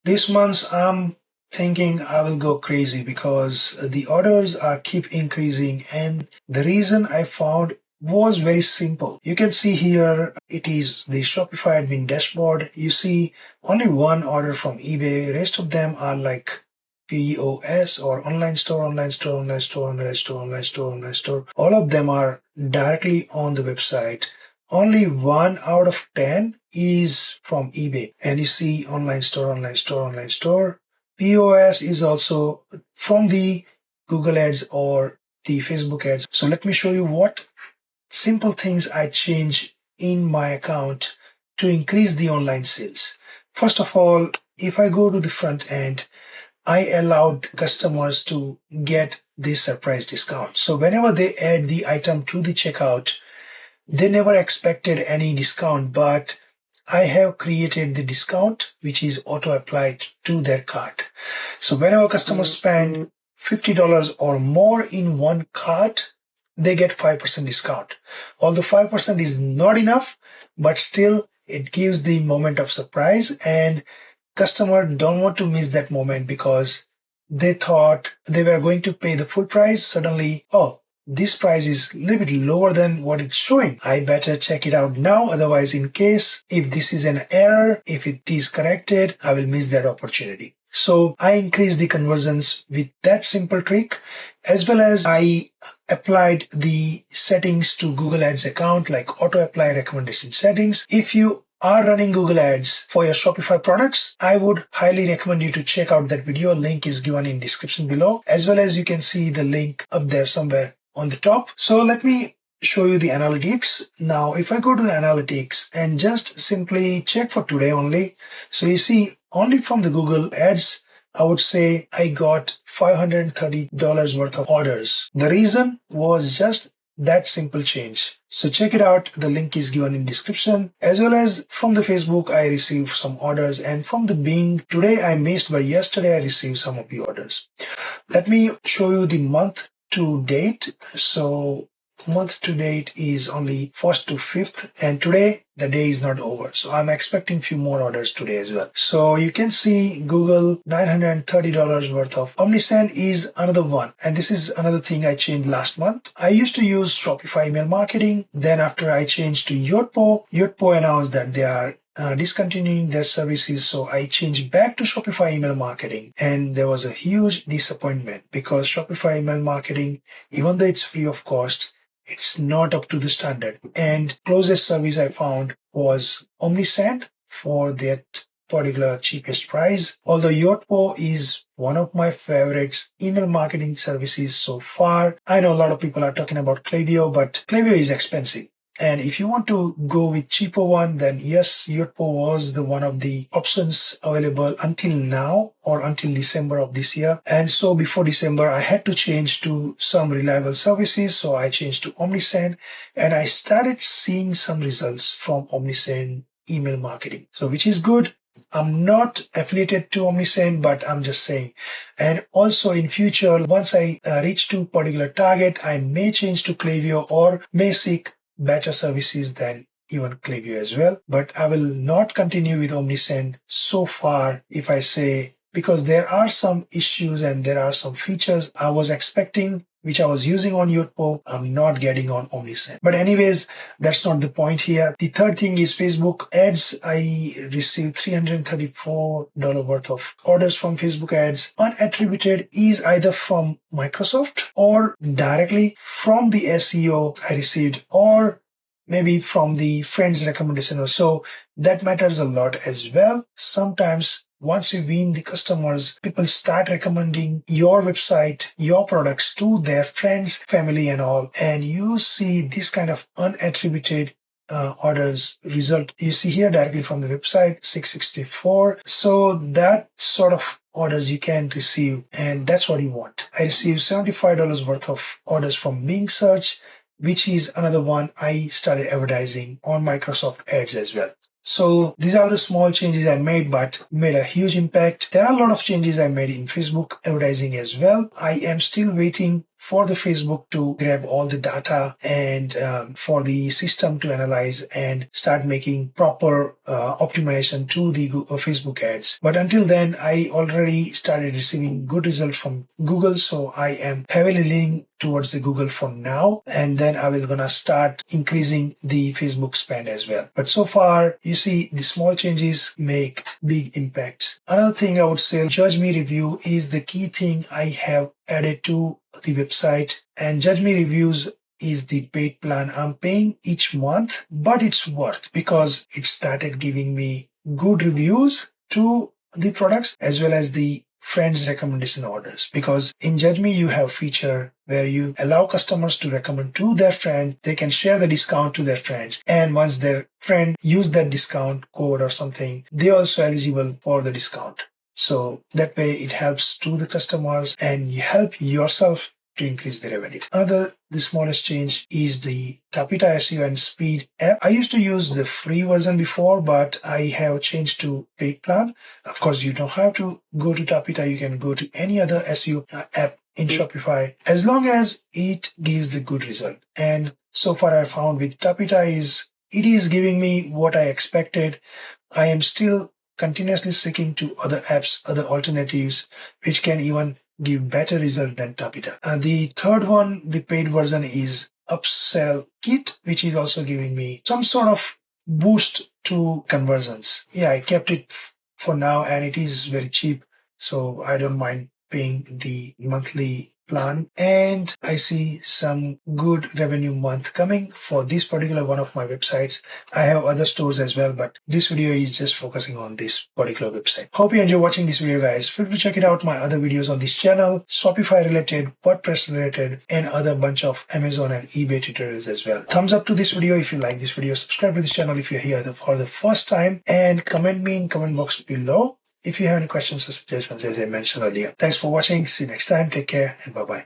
This month, I'm thinking I will go crazy because the orders are keep increasing, and the reason I found was very simple. You can see here it is the Shopify admin dashboard. You see only one order from eBay. Rest of them are like POS or online store, online store, online store, online store, online store, online store. All of them are directly on the website. Only 1 out of 10 is from eBay. And you see online store, online store, online store. POS is also from the Google ads or the Facebook ads. So let me show you what simple things I change in my account to increase the online sales. First of all, if I go to the front end, I allowed customers to get this surprise discount. So whenever they add the item to the checkout, they never expected any discount, but I have created the discount which is auto-applied to their cart. So whenever customers spend $50 or more in one cart, they get 5% discount. Although 5% is not enough, but still it gives the moment of surprise, and customer don't want to miss that moment because they thought they were going to pay the full price. Suddenly, oh, this price is a little bit lower than what it's showing. I better check it out now. Otherwise, in case if this is an error, if it is corrected, I will miss that opportunity. So I increased the conversions with that simple trick, as well as I applied the settings to Google Ads account, like auto apply recommendation settings. If you are running Google Ads for your Shopify products, I would highly recommend you to check out that video. Link is given in description below, as well as you can see the link up there somewhere on the top. So let me show you the analytics. Now, if I go to the analytics and just simply check for today only, so you see only from the Google Ads, I would say I got $530 worth of orders. The reason was just that simple change. So check it out. The link is given in description, as well as from the Facebook, I received some orders, and from the Bing, today I missed, but yesterday I received some of the orders. Let me show you the month to date. So month to date is only 1st to 5th, and today the day is not over. So I'm expecting few more orders today as well. So you can see Google $930 worth of Omnisend is another one. And this is another thing I changed last month. I used to use Shopify email marketing. Then after I changed to Yotpo announced that they are discontinuing their services. So I changed back to Shopify email marketing, and there was a huge disappointment because Shopify email marketing, even though it's free of cost, it's not up to the standard. And closest service I found was Omnisend for that particular cheapest price. Although Yotpo is one of my favorites email marketing services so far. I know a lot of people are talking about Klaviyo, but Klaviyo is expensive. And if you want to go with cheaper one, then yes, Yotpo was the one of the options available until now or until December of this year. And so before December, I had to change to some reliable services. So I changed to Omnisend, and I started seeing some results from Omnisend email marketing. So which is good. I'm not affiliated to Omnisend, but I'm just saying. And also in future, once I reach to particular target, I may change to Klaviyo or may seek better services than even Klaviyo as well. But I will not continue with Omnisend so far, if I say, because there are some issues and there are some features I was expecting, which I was using on Yotpo, I'm not getting on Omnisend. But anyways, that's not the point here. The third thing is Facebook ads. I received $334 worth of orders from Facebook ads. Unattributed is either from Microsoft or directly from the SEO I received, or maybe from the friend's recommendation. So that matters a lot as well. Sometimes once you win the customers, people start recommending your website, your products to their friends, family and all. And you see this kind of unattributed orders result. You see here directly from the website, 664. So that sort of orders you can receive, and that's what you want. I received $75 worth of orders from Bing search, which is another one I started advertising on Microsoft Ads as well. So these are the small changes I made, but made a huge impact. There are a lot of changes I made in Facebook advertising as well. I am still waiting for the Facebook to grab all the data and for the system to analyze and start making proper optimization to the Facebook ads. But until then, I already started receiving good results from Google. So I am heavily leaning towards the Google for now. And then I will gonna start increasing the Facebook spend as well. But so far, you see the small changes make big impacts. Another thing I would say, Judge Me Review is the key thing I have added to the website. And Judge Me Reviews is the paid plan I'm paying each month, but it's worth because it started giving me good reviews to the products as well as the friends recommendation orders. Because in Judge Me, you have feature where you allow customers to recommend to their friend. They can share the discount to their friends. And once their friend use that discount code or something, they're also eligible for the discount. So that way it helps to the customers and you help yourself to increase the revenue. The smallest change is the Tapita SEO and Speed app. I used to use the free version before, but I have changed to paid plan. Of course, you don't have to go to Tapita. You can go to any other SEO app in Shopify as long as it gives the good result. And so far I found with Tapita it is giving me what I expected. I am still continuously seeking to other apps, other alternatives, which can even give better result than Tapita. The third one, the paid version, is Upsell Kit, which is also giving me some sort of boost to conversions. Yeah, I kept it for now and it is very cheap. So I don't mind paying the monthly plan, and I see some good revenue month coming for this particular one of my websites. I have other stores as well, but this video is just focusing on this particular website. Hope you enjoy watching this video, guys. Feel free to check it out, my other videos on this channel, Shopify related, WordPress related, and other bunch of Amazon and eBay tutorials as well. Thumbs up to this video if you like this video, subscribe to this channel if you're here for the first time, and comment me in comment box below if you have any questions or suggestions, as I mentioned earlier. Thanks for watching. See you next time. Take care and bye-bye.